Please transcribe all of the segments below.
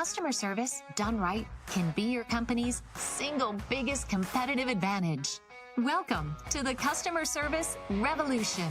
customer service, done right, can be your company's single biggest competitive advantage. Welcome to the Customer Service Revolution.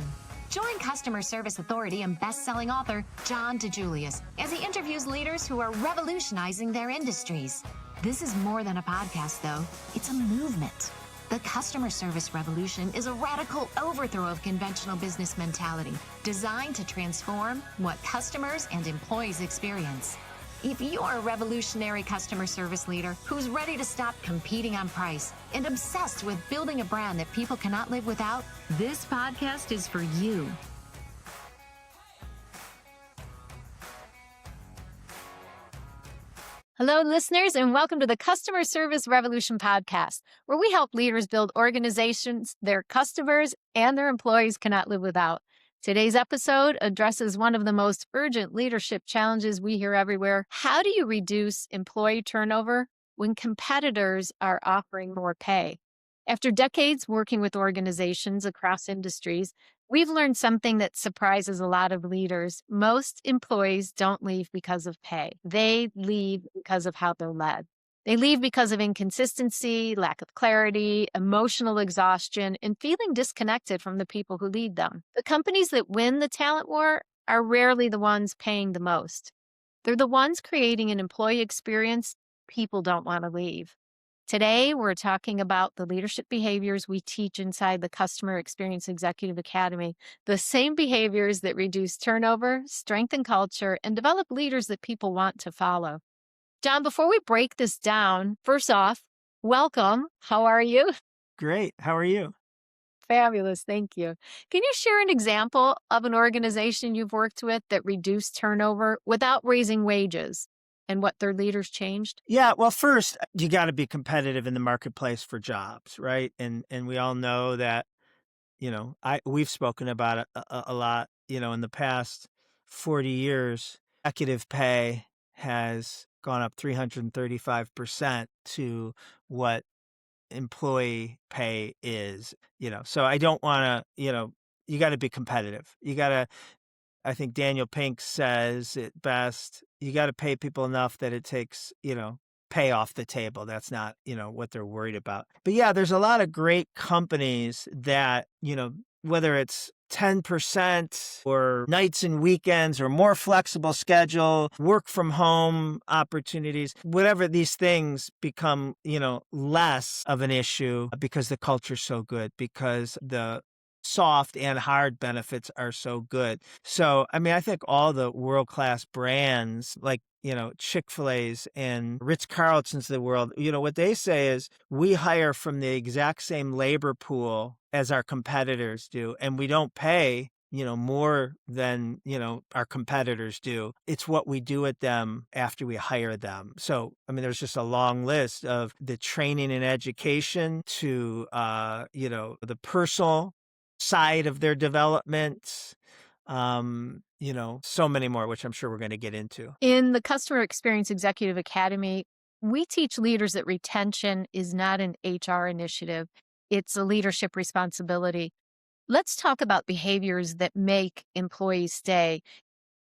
Join customer service authority and best-selling author John DiJulius as he interviews leaders who are revolutionizing their industries. This is more than a podcast, though. It's a movement. The Customer Service Revolution is a radical overthrow of conventional business mentality designed to transform what customers and employees experience. If you're a revolutionary customer service leader who's ready to stop competing on price and obsessed with building a brand that people cannot live without, this podcast is for you. Hello, listeners, and welcome to the Customer Service Revolution podcast, where we help leaders build organizations their customers and their employees cannot live without. Today's episode addresses one of the most urgent leadership challenges we hear everywhere. How do you reduce employee turnover when competitors are offering more pay? After decades working with organizations across industries, we've learned something that surprises a lot of leaders. Most employees don't leave because of pay. They leave because of how they're led. They leave because of inconsistency, lack of clarity, emotional exhaustion, and feeling disconnected from the people who lead them. The companies that win the talent war are rarely the ones paying the most. They're the ones creating an employee experience people don't want to leave. Today, we're talking about the leadership behaviors we teach inside the Customer Experience Executive Academy, the same behaviors that reduce turnover, strengthen culture, and develop leaders that people want to follow. John, before we break this down, first off, welcome. How are you? Great. How are you? Fabulous. Thank you. Can you share an example of an organization you've worked with that reduced turnover without raising wages and what their leaders changed? Yeah. Well, first, you got to be competitive in the marketplace for jobs, right? And we all know that, we've spoken about it a lot, in the past 40 years, executive pay has gone up 335% to what employee pay is, so I don't want to, you got to be competitive. I think Daniel Pink says it best, you got to pay people enough that it takes, pay off the table. That's not, what they're worried about. But yeah, there's a lot of great companies that, whether it's 10% or nights and weekends or more flexible schedule, work from home opportunities, whatever these things become, less of an issue because the culture's so good, because the soft and hard benefits are so good. So, I think all the world-class brands like, Chick-fil-A's and Ritz-Carltons of the world, what they say is we hire from the exact same labor pool as our competitors do, and we don't pay, more than, our competitors do. It's what we do with them after we hire them. So, there's just a long list of the training and education to, the personal side of their development, so many more, which I'm sure we're going to get into. In the Customer Experience Executive Academy, we teach leaders that retention is not an HR initiative. It's a leadership responsibility. Let's talk about behaviors that make employees stay.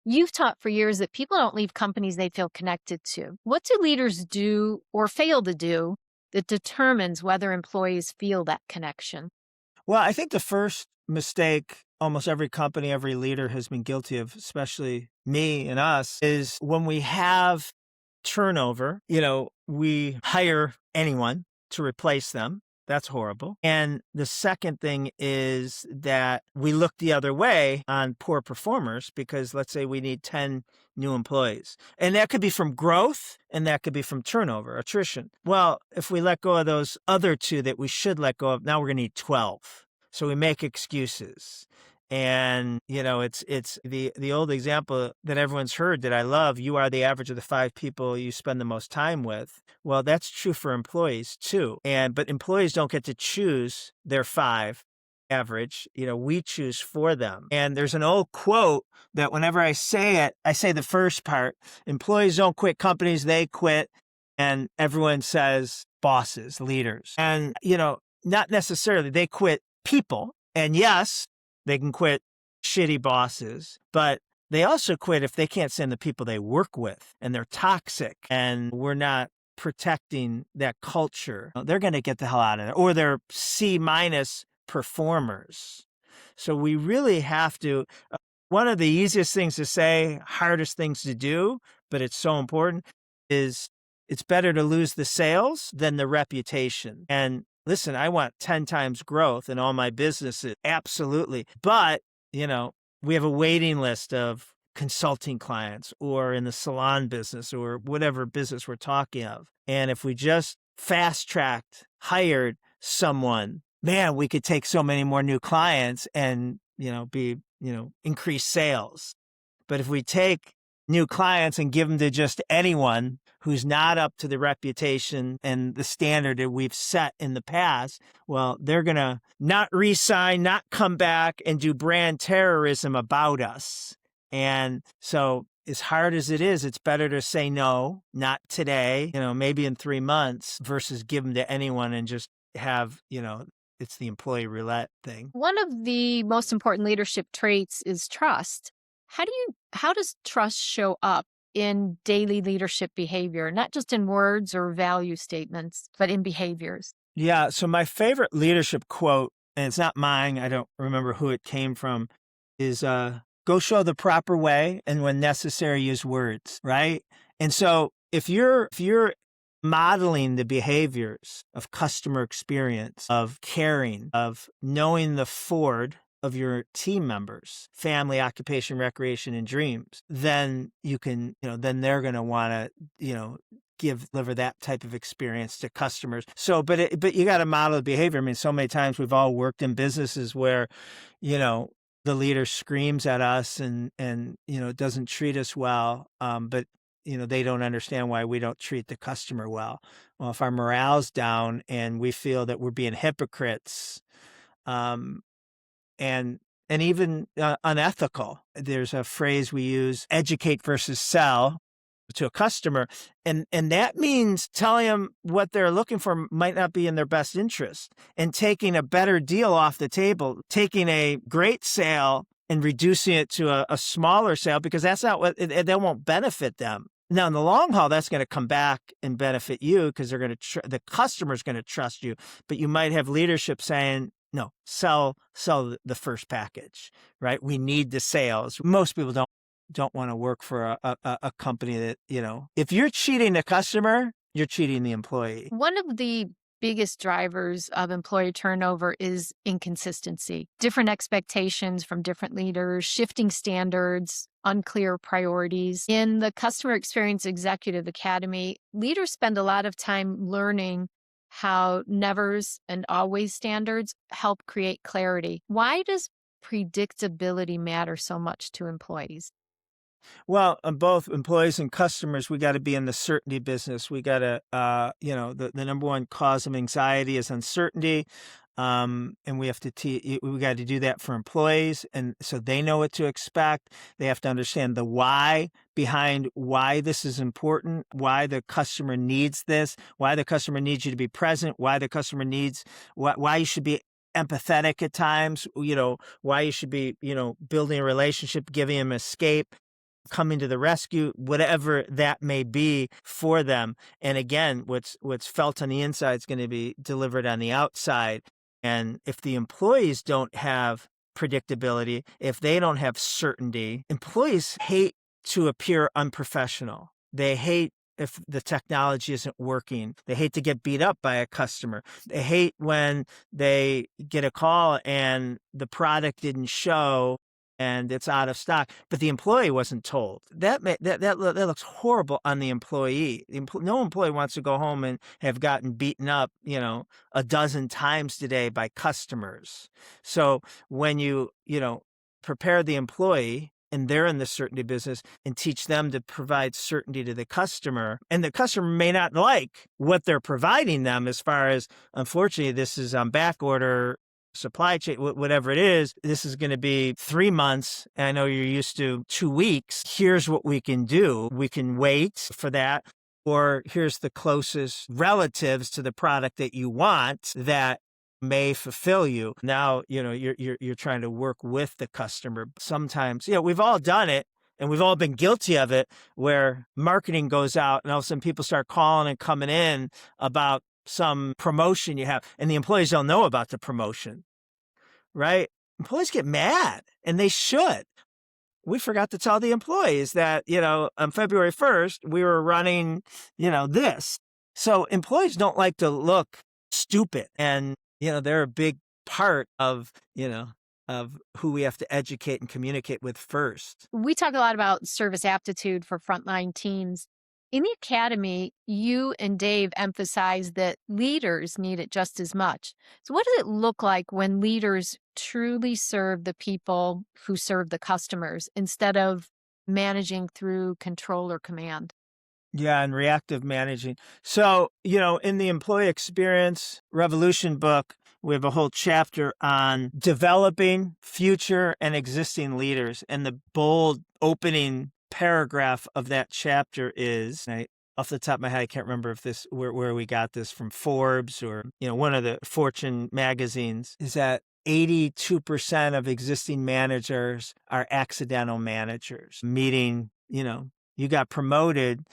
You've taught for years that people don't leave companies they feel connected to. What do leaders do or fail to do that determines whether employees feel that connection? Well, I think the first mistake almost every company, every leader has been guilty of, especially me and us, is when we have turnover, we hire anyone to replace them. That's horrible. And the second thing is that we look the other way on poor performers because let's say we need 10 new employees. And that could be from growth and that could be from turnover, attrition. Well, if we let go of those other two that we should let go of, now we're going to need 12. So we make excuses. And, it's the old example that everyone's heard that I love. You are the average of the 5 people you spend the most time with. Well, that's true for employees too. But employees don't get to choose their 5 average. We choose for them. And there's an old quote that whenever I say it, I say the first part, employees don't quit companies, they quit. And everyone says bosses, leaders. And, not necessarily they quit people. And yes, they can quit shitty bosses, but They also quit if they can't stand the people they work with and they're toxic and we're not protecting that culture. They're going to get the hell out of it, or they're C- performers. So we really have to, one of the easiest things to say, hardest things to do, but it's so important, is it's better to lose the sales than the reputation. And listen, I want 10 times growth in all my businesses. Absolutely. But, we have a waiting list of consulting clients or in the salon business or whatever business we're talking of. And if we just fast-tracked, hired someone, man, we could take so many more new clients and, increase sales. But if we take new clients and give them to just anyone who's not up to the reputation and the standard that we've set in the past, well, they're going to not re-sign, not come back and do brand terrorism about us. And so as hard as it is, it's better to say no, not today, maybe in 3 months, versus give them to anyone and just have, it's the employee roulette thing. One of the most important leadership traits is trust. How does trust show up in daily leadership behavior, not just in words or value statements, but in behaviors? Yeah. So my favorite leadership quote, and it's not mine, I don't remember who it came from, is go show the proper way, and when necessary, use words, right? And so if you're modeling the behaviors of customer experience, of caring, of knowing the Ford of your team members, family, occupation, recreation, and dreams, then you can, then they're going to want to, deliver that type of experience to customers. So, but you got to model the behavior. I mean, so many times we've all worked in businesses where, the leader screams at us and doesn't treat us well. But they don't understand why we don't treat the customer well. Well, if our morale's down and we feel that we're being hypocrites, and even unethical, there's a phrase we use, educate versus sell, to a customer. And that means telling them what they're looking for might not be in their best interest, and taking a better deal off the table, taking a great sale and reducing it to a smaller sale, because that's not what, that won't benefit them. Now, in the long haul, that's going to come back and benefit you because they're going to the customer's going to trust you. But you might have leadership saying, no, sell the first package, right? We need the sales. Most people don't want to work for a company that, if you're cheating the customer, you're cheating the employee. One of the biggest drivers of employee turnover is inconsistency. Different expectations from different leaders, shifting standards, unclear priorities. In the Customer Experience Executive Academy, leaders spend a lot of time learning how nevers and always standards help create clarity. Why does predictability matter so much to employees? Well, both employees and customers, we got to be in the certainty business. We got to, the number one cause of anxiety is uncertainty. And we have to we got to do that for employees. And so they know what to expect. They have to understand the why behind why this is important, why the customer needs this, why the customer needs you to be present, why the customer needs, why you should be empathetic at times, why you should be, building a relationship, giving them escape, coming to the rescue, whatever that may be for them. And again, what's felt on the inside is going to be delivered on the outside. And if the employees don't have predictability, if they don't have certainty, employees hate to appear unprofessional. They hate if the technology isn't working. They hate to get beat up by a customer. They hate when they get a call and the product didn't show and it's out of stock, but the employee wasn't told. That looks horrible on the employee. No employee wants to go home and have gotten beaten up, a dozen times today by customers. So when you prepare the employee, and they're in the certainty business, and teach them to provide certainty to the customer, and the customer may not like what they're providing them as far as, unfortunately, this is on back order, supply chain, whatever it is, this is going to be 3 months. And I know you're used to 2 weeks. Here's what we can do. We can wait for that. Or here's the closest relatives to the product that you want that may fulfill you. Now, you're trying to work with the customer. Sometimes, we've all done it. and we've all been guilty of it, where marketing goes out and all of a sudden people start calling and coming in about some promotion you have, and the employees don't know about the promotion, right? Employees get mad, and they should. We forgot to tell the employees that, on February 1st, we were running, this. So employees don't like to look stupid, and, they're a big part of who we have to educate and communicate with first. We talk a lot about service aptitude for frontline teams. In the academy, you and Dave emphasize that leaders need it just as much. So what does it look like when leaders truly serve the people who serve the customers instead of managing through control or command? Yeah, and reactive managing. So, in the Employee Experience Revolution book, we have a whole chapter on developing future and existing leaders. And the bold opening paragraph of that chapter is, off the top of my head, I can't remember if where we got this from, Forbes or, one of the Fortune magazines, is that 82% of existing managers are accidental managers, meaning, you got promoted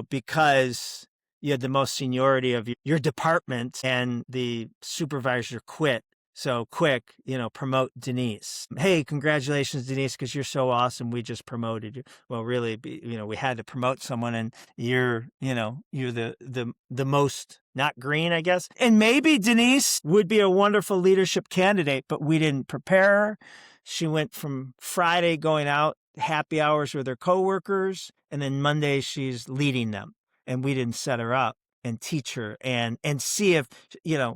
because you had the most seniority of your department and the supervisor quit. So quick, promote Denise. Hey, congratulations, Denise, because you're so awesome. We just promoted you. Well, really, we had to promote someone, and you're the most not green, I guess. And maybe Denise would be a wonderful leadership candidate, but we didn't prepare her. She went from Friday going out happy hours with her coworkers, and then Monday she's leading them, and we didn't set her up and teach her and see if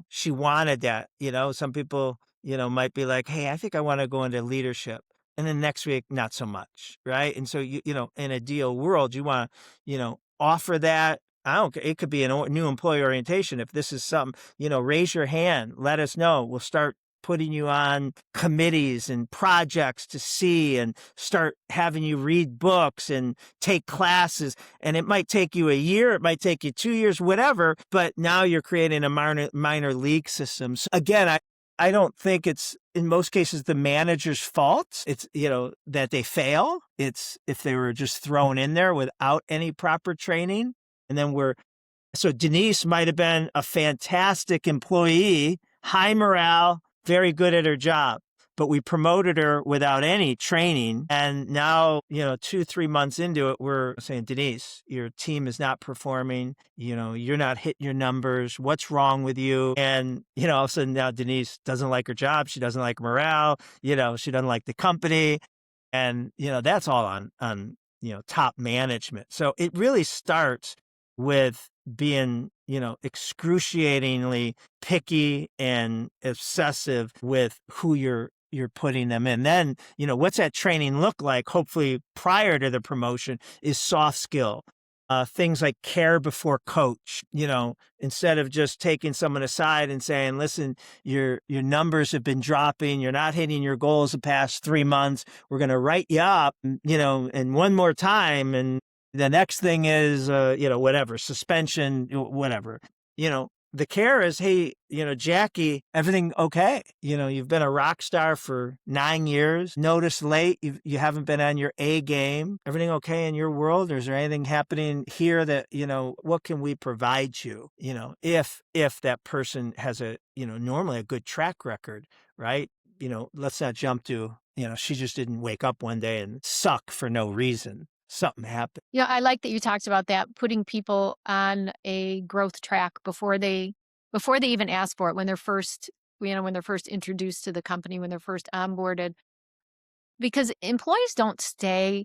she wanted that. Some people might be like, hey, I think I want to go into leadership, and then next week not so much, right? And so in a deal world, you want to offer that. I don't care. It could be a new employee orientation. If this is something, raise your hand, let us know. We'll start putting you on committees and projects to see, and start having you read books and take classes. And it might take you a year, it might take you 2 years, whatever, but now you're creating a minor league system. So again, I don't think it's in most cases the manager's fault. It's, that they fail. It's if they were just thrown in there without any proper training. And then so Denise might have been a fantastic employee, high morale, very good at her job, but we promoted her without any training. And now, 2-3 months into it, we're saying, Denise, your team is not performing. You're not hitting your numbers. What's wrong with you? And, all of a sudden now Denise doesn't like her job. She doesn't like morale. She doesn't like the company. And, that's all on top management. So it really starts with being, excruciatingly picky and obsessive with who you're putting them in. Then, what's that training look like? Hopefully prior to the promotion is soft skill. Things like care before coach, instead of just taking someone aside and saying, listen, your numbers have been dropping. You're not hitting your goals the past 3 months. We're going to write you up, and one more time. And the next thing is, whatever, suspension, whatever. The care is, hey, Jackie, everything okay? You've been a rock star for 9 years. Notice late, you haven't been on your A game. Everything okay in your world? Or is there anything happening here that, what can we provide you? If that person has normally a good track record, right? Let's not jump to, she just didn't wake up one day and suck for no reason. Something happened. Yeah, I like that you talked about that, putting people on a growth track before they even ask for it, when they're first introduced to the company, when they're first onboarded. Because employees don't stay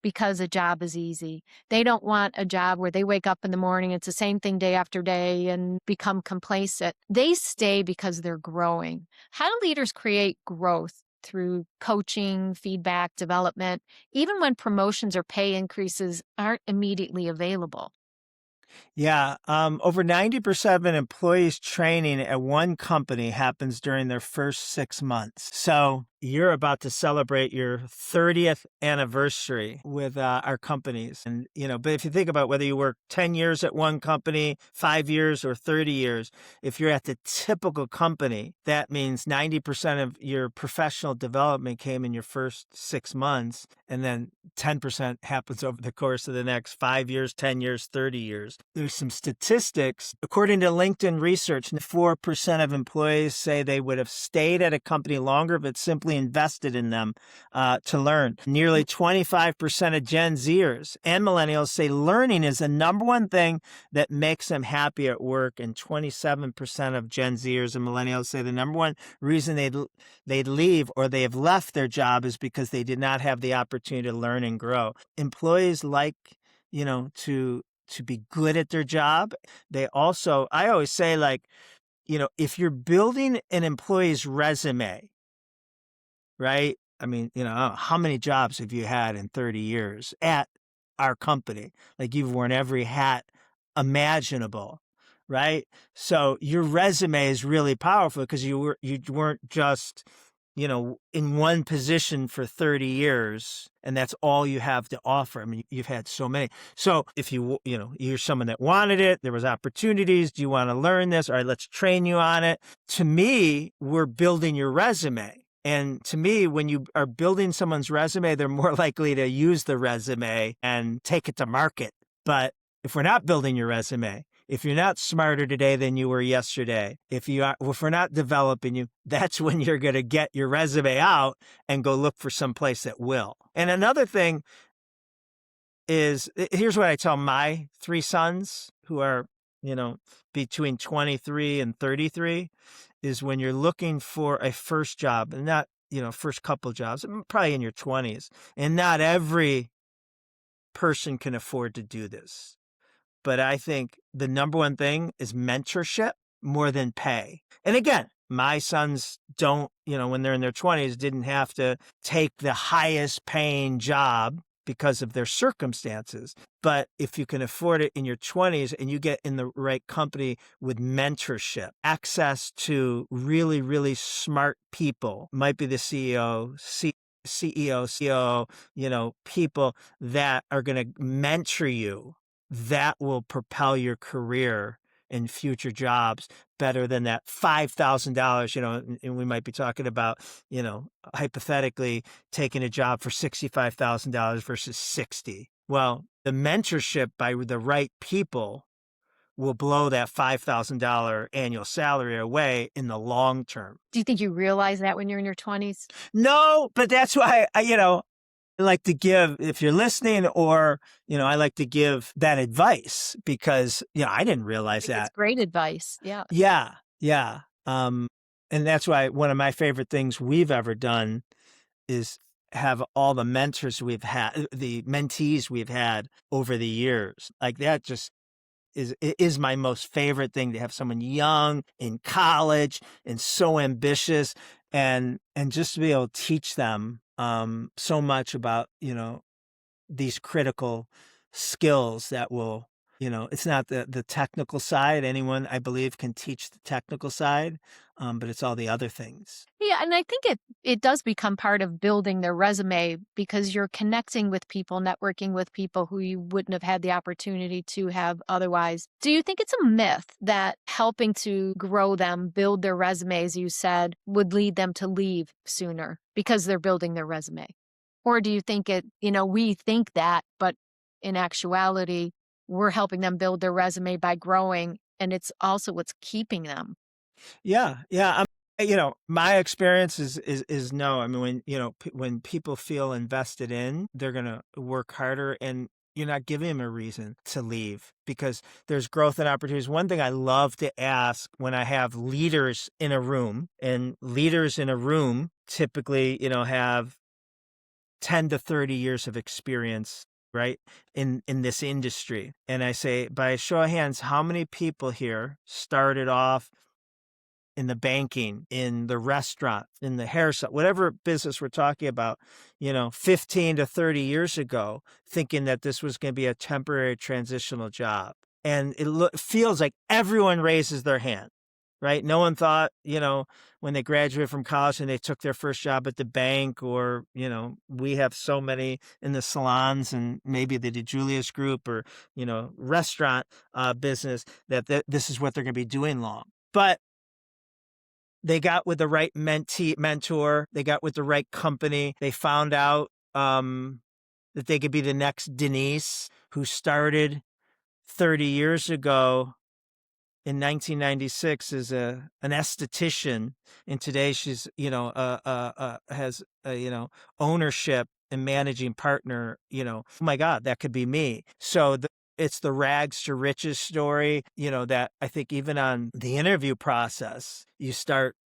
because a job is easy. They don't want a job where they wake up in the morning, it's the same thing day after day, and become complacent. They stay because they're growing. How do leaders create growth through coaching, feedback, development, even when promotions or pay increases aren't immediately available? Yeah. Over 90% of an employee's training at one company happens during their first 6 months. So you're about to celebrate your 30th anniversary with our companies. And, but if you think about whether you work 10 years at one company, 5 years, or 30 years, if you're at the typical company, that means 90% of your professional development came in your first 6 months. And then 10% happens over the course of the next 5 years, 10 years, 30 years. There's some statistics. According to LinkedIn research, 4% of employees say they would have stayed at a company longer if it simply invested in them to learn. Nearly 25% of Gen Zers and millennials say learning is the number one thing that makes them happy at work. And 27% of Gen Zers and millennials say the number one reason they'd leave or they have left their job is because they did not have the opportunity to learn and grow. Employees like, to be good at their job. They also, I always say, if you're building an employee's resume, right? I mean, how many jobs have you had in 30 years at our company? Like, you've worn every hat imaginable, right? So your resume is really powerful because you weren't just, in one position for 30 years and that's all you have to offer. I mean, you've had so many. So if you're someone that wanted it, there was opportunities. Do you want to learn this? All right, let's train you on it. To me, we're building your resume. And to me, when you are building someone's resume, they're more likely to use the resume and take it to market. But if we're not building your resume, if you're not smarter today than you were yesterday, if we're not developing you, that's when you're going to get your resume out and go look for some place that will. And another thing is, here's what I tell my 3 sons who are, between 23 and 33, is when you're looking for a first job, and not, first couple jobs, probably in your 20s, and not every person can afford to do this. But I think the number one thing is mentorship more than pay. And again, my sons don't, when they're in their 20s, didn't have to take the highest paying job because of their circumstances. But if you can afford it in your 20s and you get in the right company with mentorship, access to really, really smart people, might be the CEO, COO, people that are going to mentor you, that will propel your career in future jobs better than that $5,000, and we might be talking about, hypothetically taking a job for $65,000 versus 60. Well, the mentorship by the right people will blow that $5,000 annual salary away in the long term. Do you think you realize that when you're in your 20s? No, but that's why I like to give, if you're listening, or, I like to give that advice because, I didn't realize that. It's great advice. Yeah. Yeah. And that's why one of my favorite things we've ever done is have all the mentors we've had, the mentees we've had over the years. Like, that just is my most favorite thing, to have someone young in college and so ambitious and just to be able to teach them so much about, these critical skills that will, it's not the technical side. Anyone, I believe, can teach the technical side, but it's all the other things. Yeah, and I think it does become part of building their resume because you're connecting with people, networking with people who you wouldn't have had the opportunity to have otherwise. Do you think it's a myth that helping to grow them, build their resume, as you said, would lead them to leave sooner because they're building their resume? Or do you think we think that, but in actuality, we're helping them build their resume by growing, and it's also what's keeping them? Yeah. My experience is no. I mean, when people feel invested in, they're going to work harder, and you're not giving them a reason to leave because there's growth and opportunities. One thing I love to ask when I have leaders in a room, and leaders in a room typically, have 10 to 30 years of experience, right, in this industry. And I say, by a show of hands, how many people here started off in the banking, in the restaurant, in the hair salon, whatever business we're talking about, 15 to 30 years ago, thinking that this was going to be a temporary transitional job? And it feels like everyone raises their hand. right? No one thought, when they graduated from college and they took their first job at the bank, or, we have so many in the salons and maybe the DiJulius group, or, restaurant business, that this is what they're going to be doing long. But they got with the right mentor, they got with the right company, they found out that they could be the next Denise, who started 30 years ago in 1996 as an esthetician, and today she's has ownership and managing partner. Oh my God, that could be me. So it's the rags to riches story. That I think even on the interview process, you start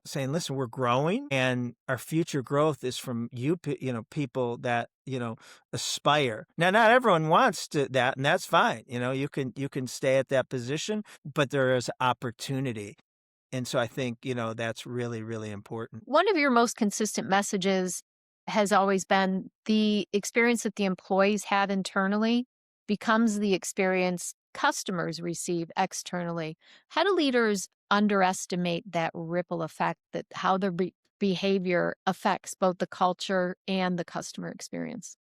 saying, listen, we're growing, and our future growth is from people that aspire. Now, not everyone wants that, and that's fine. You can stay at that position, but there is opportunity. And so I think, that's really, really important. One of your most consistent messages has always been the experience that the employees have internally becomes the experience customers receive externally. How do leaders underestimate that ripple effect, that how their behavior affects both the culture and the customer experience?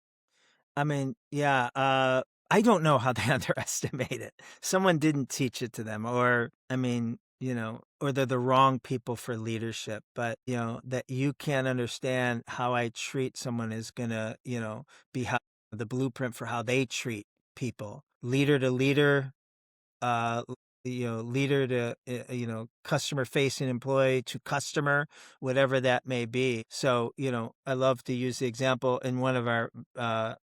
I mean, yeah, I don't know how they underestimate it. Someone didn't teach it to them, or, or they're the wrong people for leadership. But, that you can't understand how I treat someone is going to, be the blueprint for how they treat people. Leader to leader, leader to, customer facing employee to customer, whatever that may be. So, I love to use the example in one of our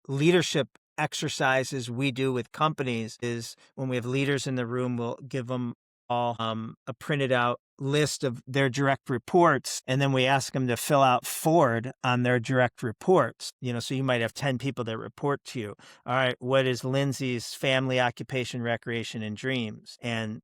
leadership exercises we do with companies is when we have leaders in the room, we'll give them all a printed out list of their direct reports, and then we ask them to fill out forward on their direct reports. So you might have 10 people that report to you. All right, what is Lindsay's family, occupation, recreation, and dreams? And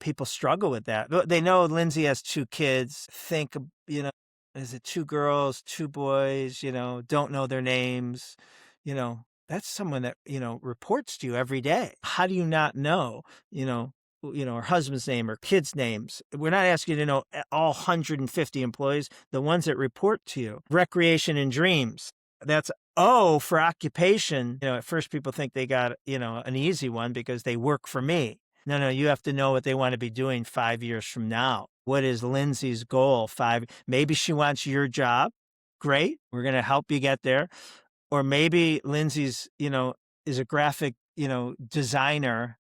people struggle with that. They know Lindsay has 2 kids. Think, is it 2 girls, 2 boys, don't know their names. That's someone that, reports to you every day. How do you not know, her husband's name or kids' names? We're not asking you to know all 150 employees, the ones that report to you. Recreation and dreams. That's O for occupation. At first people think they got, an easy one because they work for me. No, you have to know what they want to be doing 5 years from now. What is Lindsay's goal? Maybe she wants your job. Great. We're going to help you get there. Or maybe Lindsay's, is a graphic, designer,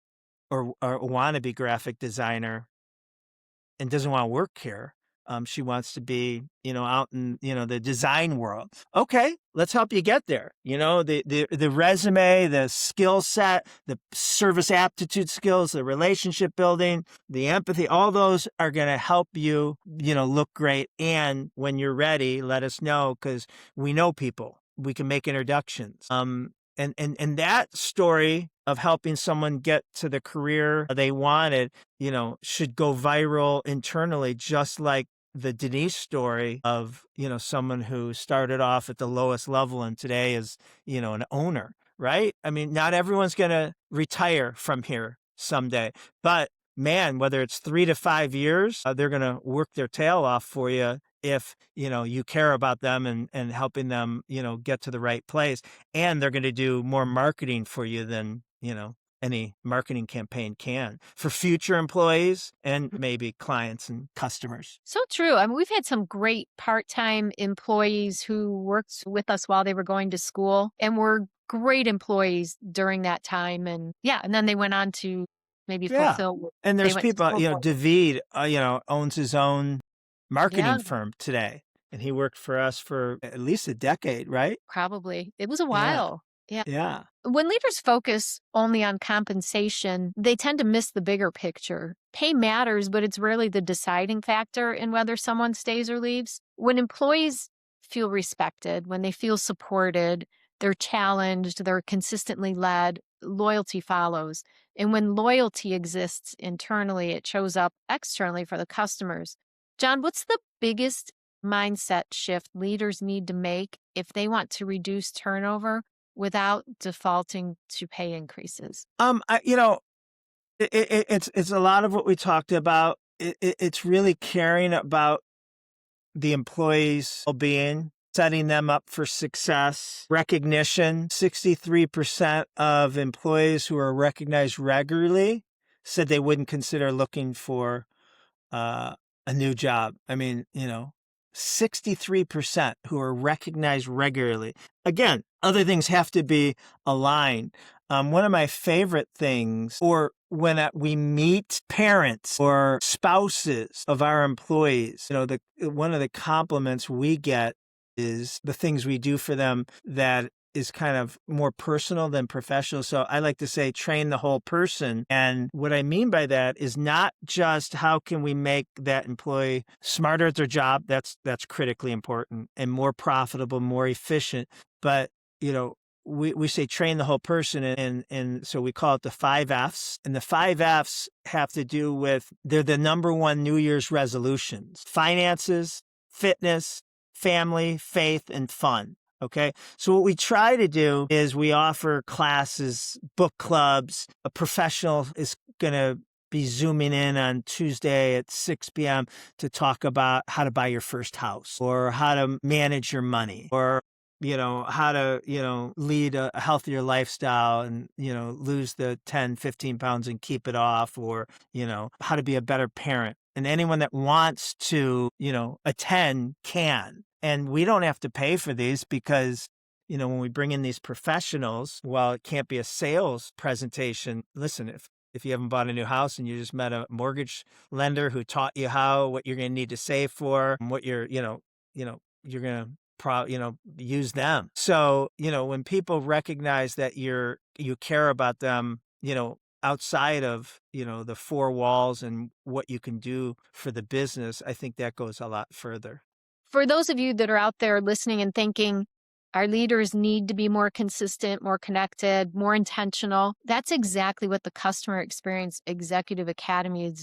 or wannabe graphic designer, and doesn't want to work here. She wants to be, out in, the design world. Okay, let's help you get there. The resume, the skill set, the service aptitude skills, the relationship building, the empathy, all those are going to help you, look great. And when you're ready, let us know, because we know people. We can make introductions. And that story of helping someone get to the career they wanted, should go viral internally, just like the Denise story of, someone who started off at the lowest level and today is, an owner, right? I mean, not everyone's going to retire from here someday, but man, whether it's 3 to 5 years, they're going to work their tail off for you if, you care about them and helping them, get to the right place. And they're going to do more marketing for you than, any marketing campaign can for future employees and maybe clients and customers. So true. I mean, we've had some great part-time employees who worked with us while they were going to school and were great employees during that time. And then they went on to maybe fulfill. And there's people, David, owns his own marketing firm today. And he worked for us for at least a decade, right? Probably. It was a while. Yeah. When leaders focus only on compensation, they tend to miss the bigger picture. Pay matters, but it's rarely the deciding factor in whether someone stays or leaves. When employees feel respected, when they feel supported, they're challenged, they're consistently led, loyalty follows. And when loyalty exists internally, it shows up externally for the customers. John, what's the biggest mindset shift leaders need to make if they want to reduce turnover without defaulting to pay increases? It's a lot of what we talked about. it's really caring about the employees' well-being, setting them up for success, recognition. 63% of employees who are recognized regularly said they wouldn't consider looking for a new job. I mean, 63% who are recognized regularly. Again, other things have to be aligned. One of my favorite things, or when we meet parents or spouses of our employees, one of the compliments we get is the things we do for them that is kind of more personal than professional. So I like to say train the whole person. And what I mean by that is not just how can we make that employee smarter at their job. That's critically important, and more profitable, more efficient. But, we say train the whole person. And so we call it the 5 F's. And the 5 F's have to do with, they're the number one New Year's resolutions: finances, fitness, family, faith, and fun. Okay. So what we try to do is we offer classes, book clubs. A professional is going to be zooming in on Tuesday at 6 p.m. to talk about how to buy your first house, or how to manage your money, or, how to, lead a healthier lifestyle and, lose the 10, 15 pounds and keep it off, or, how to be a better parent. And anyone that wants to, attend can. And we don't have to pay for these because, when we bring in these professionals, while it can't be a sales presentation, listen, if you haven't bought a new house and you just met a mortgage lender who taught you what you're going to need to save for, and what you're going to use them. So, when people recognize that you care about them, outside of, the 4 walls and what you can do for the business, I think that goes a lot further. For those of you that are out there listening and thinking, our leaders need to be more consistent, more connected, more intentional, that's exactly what the Customer Experience Executive Academy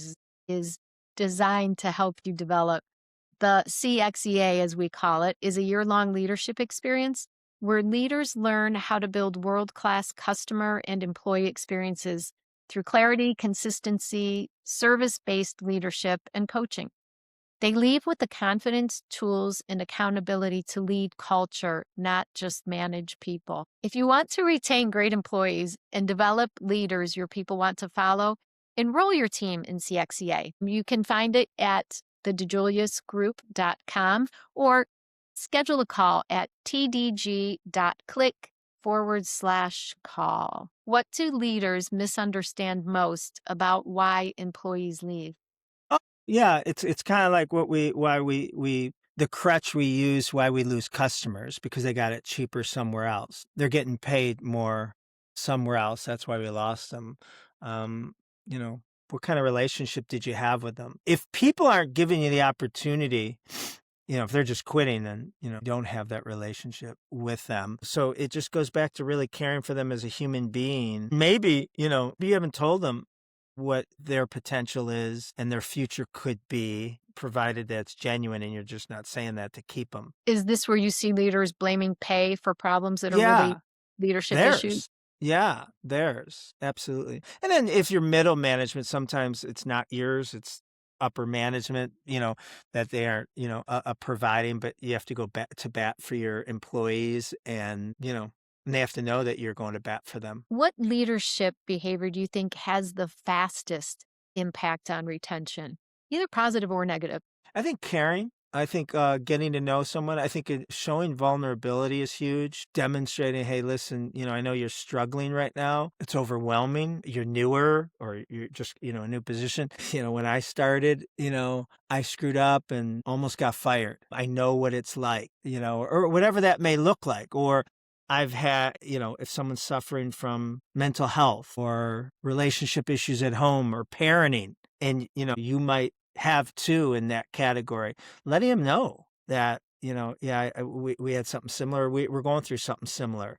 is designed to help you develop. The CXEA, as we call it, is a year-long leadership experience where leaders learn how to build world-class customer and employee experiences through clarity, consistency, service-based leadership, and coaching. They leave with the confidence, tools, and accountability to lead culture, not just manage people. If you want to retain great employees and develop leaders your people want to follow, enroll your team in CXEA. You can find it at thedejuliusgroup.com or schedule a call at tdg.click/call. What do leaders misunderstand most about why employees leave? Yeah, it's kind of like the crutch we use why we lose customers, because they got it cheaper somewhere else. They're getting paid more somewhere else. That's why we lost them. What kind of relationship did you have with them? If people aren't giving you the opportunity, if they're just quitting, then, don't have that relationship with them. So it just goes back to really caring for them as a human being. Maybe, you haven't told them what their potential is and their future could be, provided that's genuine, and you're just not saying that to keep them. Is this where you see leaders blaming pay for problems that are really leadership issues? Yeah, theirs. Absolutely. And then if you're middle management, sometimes it's not yours, it's upper management, that they aren't, providing, but you have to go back to bat for your employees, and, and they have to know that you're going to bat for them. What leadership behavior do you think has the fastest impact on retention, either positive or negative? I think caring. I think getting to know someone. I think showing vulnerability is huge. Demonstrating, hey, listen, I know you're struggling right now. It's overwhelming. You're newer, or you're just, a new position. When I started, I screwed up and almost got fired. I know what it's like, or whatever that may look like. Or I've had, if someone's suffering from mental health or relationship issues at home or parenting, and, you might have too in that category, letting him know that, we had something similar. We're going through something similar.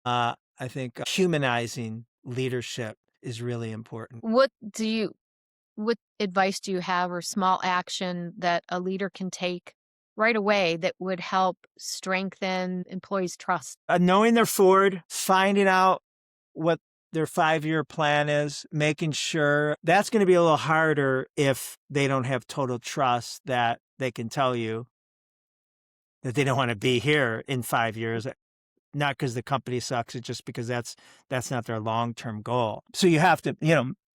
I think humanizing leadership is really important. What advice do you have, or small action that a leader can take right away that would help strengthen employees' trust? Knowing their forward, finding out what their 5-year plan is, making sure that's going to be a little harder if they don't have total trust that they can tell you that they don't want to be here in 5 years. Not because the company sucks, it's just because that's not their long-term goal. So you have to,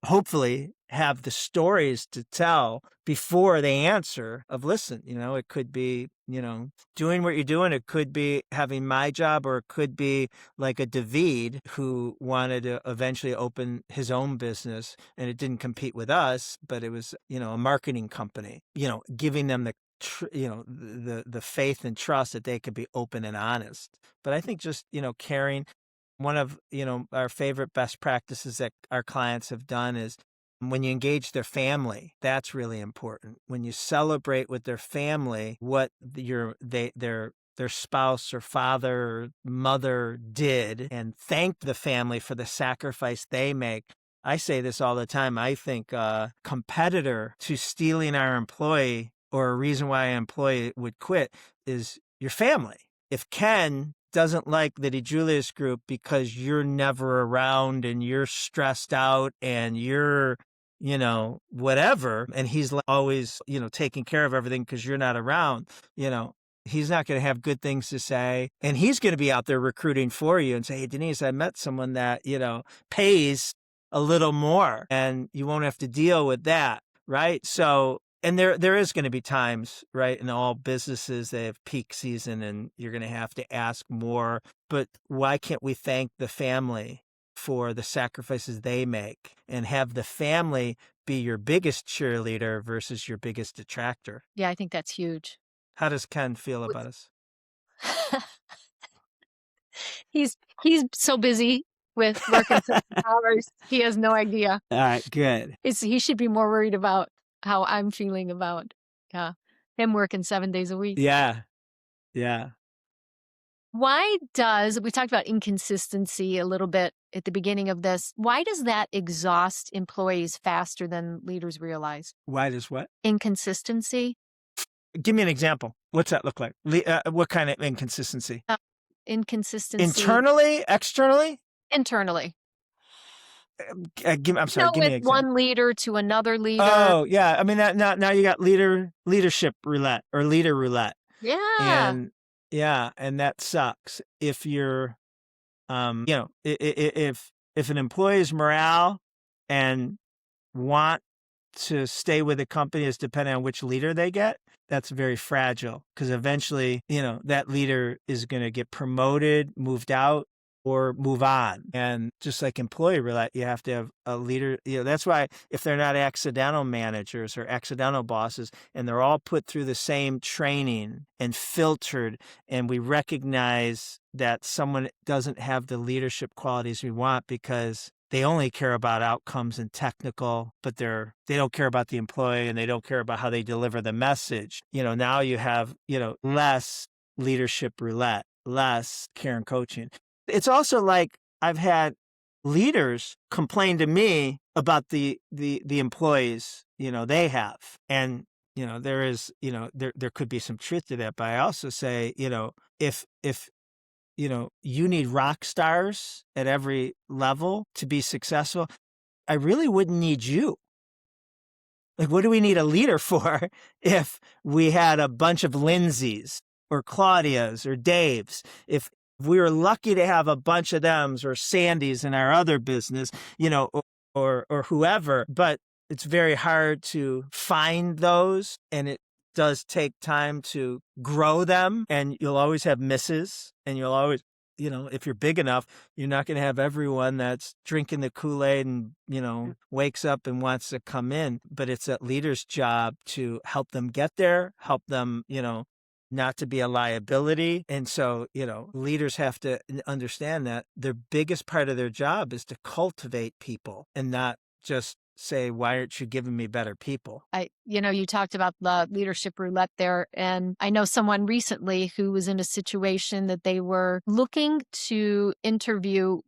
hopefully have the stories to tell before they answer of, listen, it could be, doing what you're doing. It could be having my job, or it could be like a David who wanted to eventually open his own business, and it didn't compete with us, but it was, a marketing company, giving them the faith and trust that they could be open and honest. But I think just, caring. One of, our favorite best practices that our clients have done is when you engage their family, that's really important. When you celebrate with their family what their spouse or father or mother did, and thank the family for the sacrifice they make. I say this all the time. I think a competitor to stealing our employee, or a reason why an employee would quit, is your family. If Ken doesn't like the DiJulius group because you're never around and you're stressed out and you're, whatever, and he's always, taking care of everything because you're not around, he's not going to have good things to say. And he's going to be out there recruiting for you and say, hey, Denise, I met someone that, pays a little more, and you won't have to deal with that. Right. So, and there is going to be times, right, in all businesses, they have peak season and you're going to have to ask more. But why can't we thank the family for the sacrifices they make, and have the family be your biggest cheerleader versus your biggest detractor? Yeah, I think that's huge. How does Ken feel about us? He's so busy with working 7 hours. He has no idea. All right, good. He should be more worried about how I'm feeling about him working 7 days a week. Yeah. Yeah. Why we talked about inconsistency a little bit at the beginning of this. Why does that exhaust employees faster than leaders realize? Why does what? Inconsistency. Give me an example. What's that look like? What kind of inconsistency? Inconsistency. Internally, externally? Internally. I'm sorry. Give me an example. One leader to another leader. Oh yeah, I mean now you got leadership roulette or leader roulette. Yeah. And that sucks if you're, if an employee's morale and want to stay with the company is dependent on which leader they get. That's very fragile, because eventually, that leader is going to get promoted, moved out, or move on. And just like employee roulette, you have to have a leader. That's why if they're not accidental managers or accidental bosses, and they're all put through the same training and filtered, and we recognize that someone doesn't have the leadership qualities we want because they only care about outcomes and technical, but they don't care about the employee, and they don't care about how they deliver the message. Now you have, less leadership roulette, less care and coaching. It's also like I've had leaders complain to me about the employees, they have. And, there is, there could be some truth to that. But I also say, if you need rock stars at every level to be successful, I really wouldn't need you. Like, what do we need a leader for if we had a bunch of Lindsays or Claudias or Daves? If we were lucky to have a bunch of thems or Sandys in our other business, or whoever, but it's very hard to find those, and it does take time to grow them, and you'll always have misses, and you'll always, if you're big enough, you're not going to have everyone that's drinking the Kool-Aid and, wakes up and wants to come in, but it's that leader's job to help them get there, help them, not to be a liability. And so, leaders have to understand that their biggest part of their job is to cultivate people and not just say, why aren't you giving me better people? You talked about the leadership roulette there. And I know someone recently who was in a situation that they were looking to interview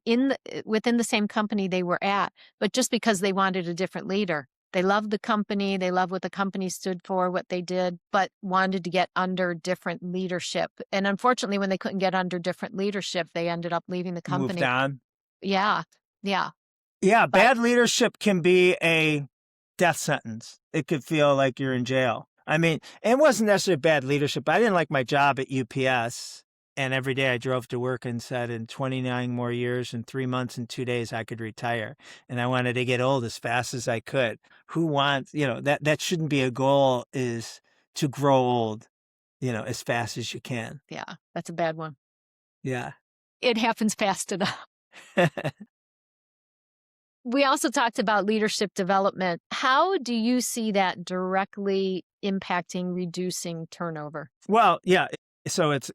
within the same company they were at, but just because they wanted a different leader. They loved the company. They loved what the company stood for, what they did, but wanted to get under different leadership. And unfortunately, when they couldn't get under different leadership, they ended up leaving the company. Moved on. Yeah. Yeah. Yeah, bad leadership can be a death sentence. It could feel like you're in jail. I mean, it wasn't necessarily bad leadership. I didn't like my job at UPS. And every day I drove to work and said, in 29 more years and 3 months and 2 days, I could retire. And I wanted to get old as fast as I could. Who wants, that shouldn't be a goal, is to grow old, as fast as you can. Yeah, that's a bad one. Yeah. It happens fast enough. We also talked about leadership development. How do you see that directly impacting reducing turnover? Well, yeah. So it's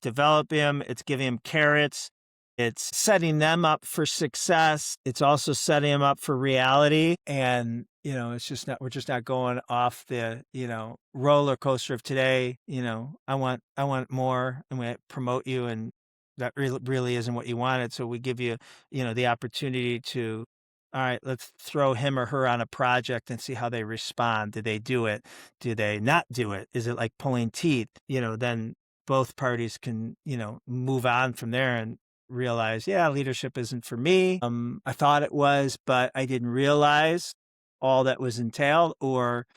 developing them, it's giving them carrots, it's setting them up for success. It's also setting them up for reality. And, we're just not going off the, roller coaster of today. I want more, and we promote you, and that really isn't what you wanted. So we give you, the opportunity to, all right, let's throw him or her on a project and see how they respond. Do they do it? Do they not do it? Is it like pulling teeth? Then both parties can, move on from there and realize, yeah, leadership isn't for me. I thought it was, but I didn't realize all that was entailed, or,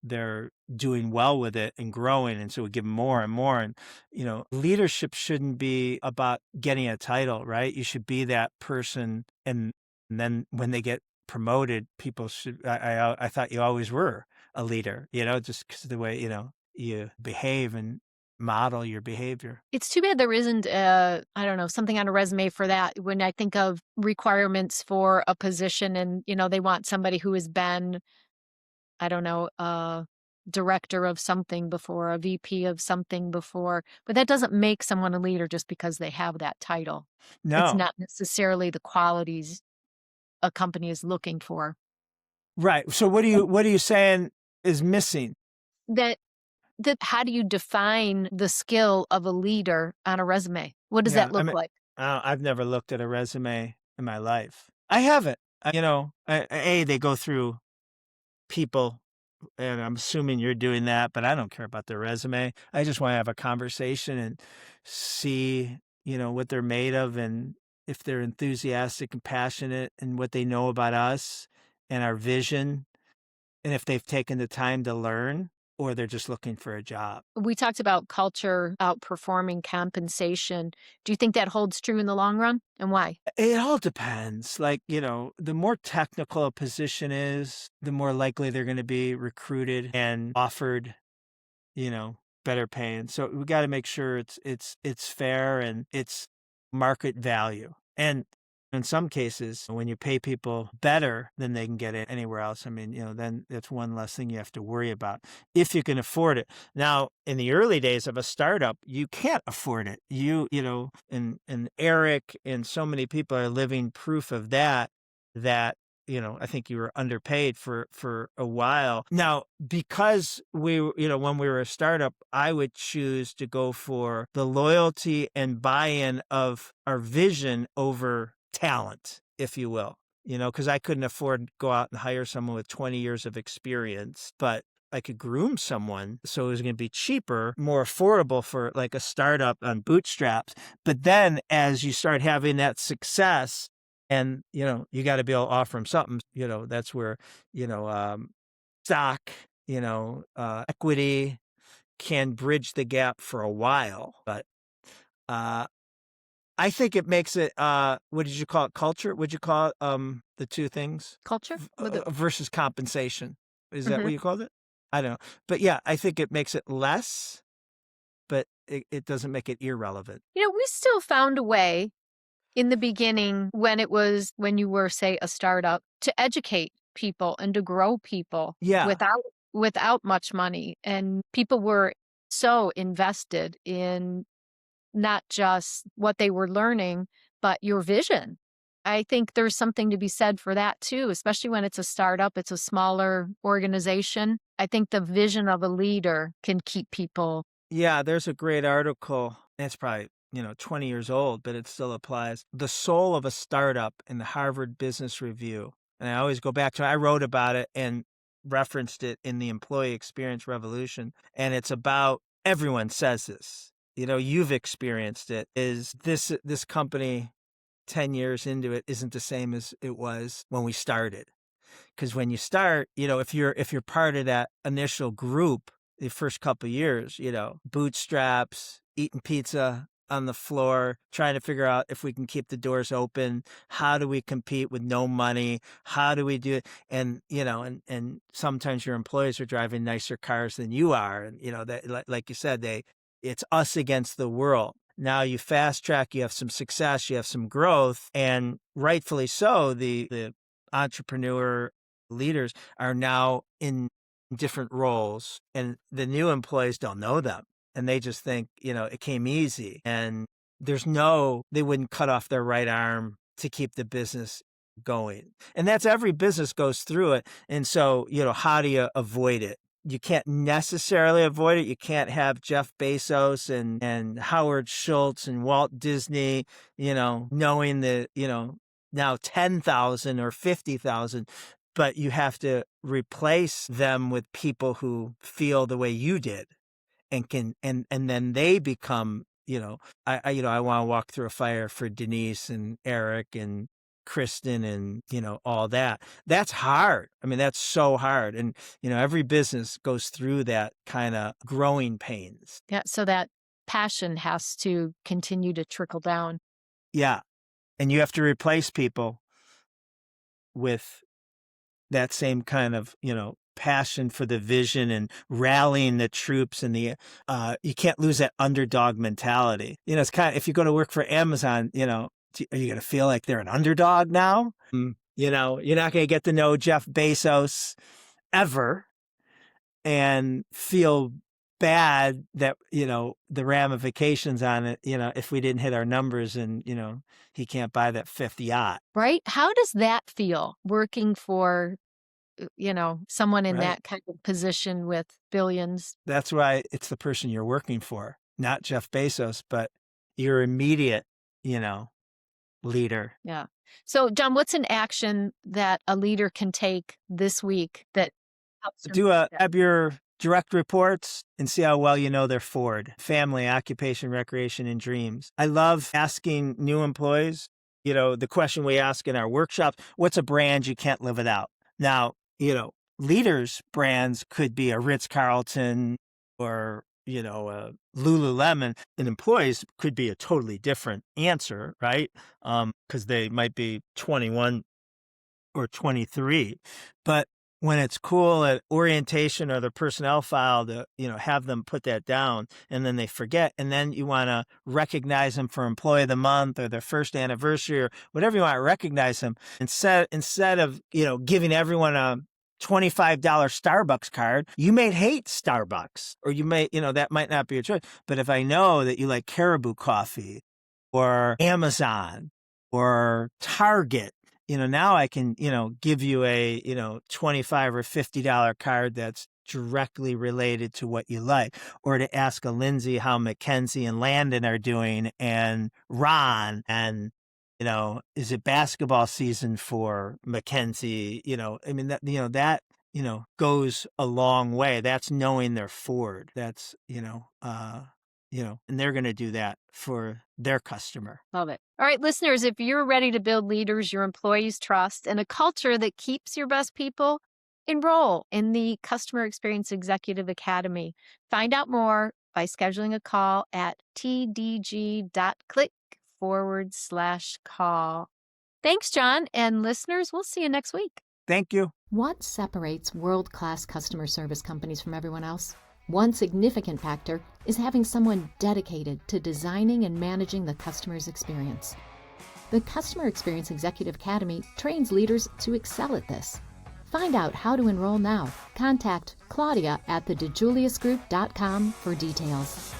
they're doing well with it and growing. And so we give them more and more. And, leadership shouldn't be about getting a title, right? You should be that person. And then when they get promoted, people should, I thought you always were a leader, just because of the way, you behave and model your behavior. It's too bad there isn't, something on a resume for that. When I think of requirements for a position and, they want somebody who has been, a director of something before, a VP of something before, but that doesn't make someone a leader just because they have that title. No. It's not necessarily the qualities a company is looking for. Right. So what are you saying is missing? That how do you define the skill of a leader on a resume? What does that look like? I've never looked at a resume in my life. I haven't. They go through people, and I'm assuming you're doing that, but I don't care about their resume. I just want to have a conversation and see, what they're made of, and if they're enthusiastic and passionate, and what they know about us and our vision, and if they've taken the time to learn, or they're just looking for a job. We talked about culture outperforming compensation. Do you think that holds true in the long run, and why? It all depends. Like, the more technical a position is, the more likely they're going to be recruited and offered, better pay. And so we got to make sure it's fair and it's market value. And in some cases, when you pay people better than they can get it anywhere else, then that's one less thing you have to worry about if you can afford it. Now, in the early days of a startup, you can't afford it. And Eric and so many people are living proof of that, I think you were underpaid for a while. Now, because when we were a startup, I would choose to go for the loyalty and buy-in of our vision over talent, if you will, because I couldn't afford to go out and hire someone with 20 years of experience, but I could groom someone so it was going to be cheaper, more affordable for like a startup on bootstraps. But then as you start having that success, and, you got to be able to offer them something, that's where, stock, equity can bridge the gap for a while. But I think it makes it, what did you call it? Culture? Would you call it the two things? Culture? Versus compensation. Is that what you called it? I don't know. But yeah, I think it makes it less, but it doesn't make it irrelevant. We still found a way in the beginning when you were, say, a startup, to educate people and to grow people without much money. And people were so invested in not just what they were learning, but your vision. I think there's something to be said for that too, especially when it's a startup, it's a smaller organization. I think the vision of a leader can keep people. Yeah, there's a great article. It's probably 20 years old, but it still applies. The Soul of a Startup in the Harvard Business Review. And I always go back to it. I wrote about it and referenced it in the Employee Experience Revolution. And it's about, everyone says this, you've experienced it, is this company 10 years into it isn't the same as it was when we started. Because when you start, if you're part of that initial group, the first couple of years, bootstraps, eating pizza on the floor, trying to figure out if we can keep the doors open. How do we compete with no money? How do we do it? And, and sometimes your employees are driving nicer cars than you are. And, that, like you said, it's us against the world. Now you fast track, you have some success, you have some growth, and rightfully so, the entrepreneur leaders are now in different roles, and the new employees don't know them, and they just think, it came easy, and they wouldn't cut off their right arm to keep the business going. And that's every business goes through it. And so, how do you avoid it? You can't necessarily avoid it. You can't have Jeff Bezos and Howard Schultz and Walt Disney, knowing that, now 10,000 or 50,000, but you have to replace them with people who feel the way you did and can, and then they become, I want to walk through a fire for Denise and Eric and Kristen and, all that. That's hard. I mean, that's so hard. And, every business goes through that kind of growing pains. Yeah. So that passion has to continue to trickle down. Yeah. And you have to replace people with that same kind of, passion for the vision and rallying the troops, and you can't lose that underdog mentality. It's kind of, if you go to work for Amazon, are you going to feel like they're an underdog now? You're not going to get to know Jeff Bezos ever and feel bad that, the ramifications on it, if we didn't hit our numbers and, he can't buy that fifth yacht. Right? How does that feel, working for, someone in Right. that kind of position with billions? That's why it's the person you're working for, not Jeff Bezos, but your immediate, leader. Yeah. So, John, what's an action that a leader can take this week that helps them? Have your direct reports and see how well you know their Ford: family, occupation, recreation, and dreams. I love asking new employees, the question we ask in our workshops: what's a brand you can't live without? Now, leaders' brands could be a Ritz-Carlton or, a Lululemon, and employees could be a totally different answer, right? Because they might be 21 or 23. But when it's cool at orientation or the personnel file to, have them put that down, and then they forget, and then you want to recognize them for Employee of the Month or their first anniversary or whatever you want to recognize them, instead of, giving everyone a $25 Starbucks card, you may hate Starbucks, or you may, that might not be your choice. But if I know that you like Caribou Coffee or Amazon or Target, now I can, give you a, $25 or $50 card that's directly related to what you like, or to ask a Lindsay how Mackenzie and Landon are doing, and Ron, and, is it basketball season for Mackenzie? I mean, that goes a long way. That's knowing their Ford. That's, and they're going to do that for their customer. Love it. All right, listeners, if you're ready to build leaders your employees trust and a culture that keeps your best people, enroll in the Customer Experience Executive Academy. Find out more by scheduling a call at tdg.click/call. Thanks, John. And listeners, we'll see you next week. Thank you. What separates world-class customer service companies from everyone else? One significant factor is having someone dedicated to designing and managing the customer's experience. The Customer Experience Executive Academy trains leaders to excel at this. Find out how to enroll now. Contact Claudia at thedijuliusgroup.com for details.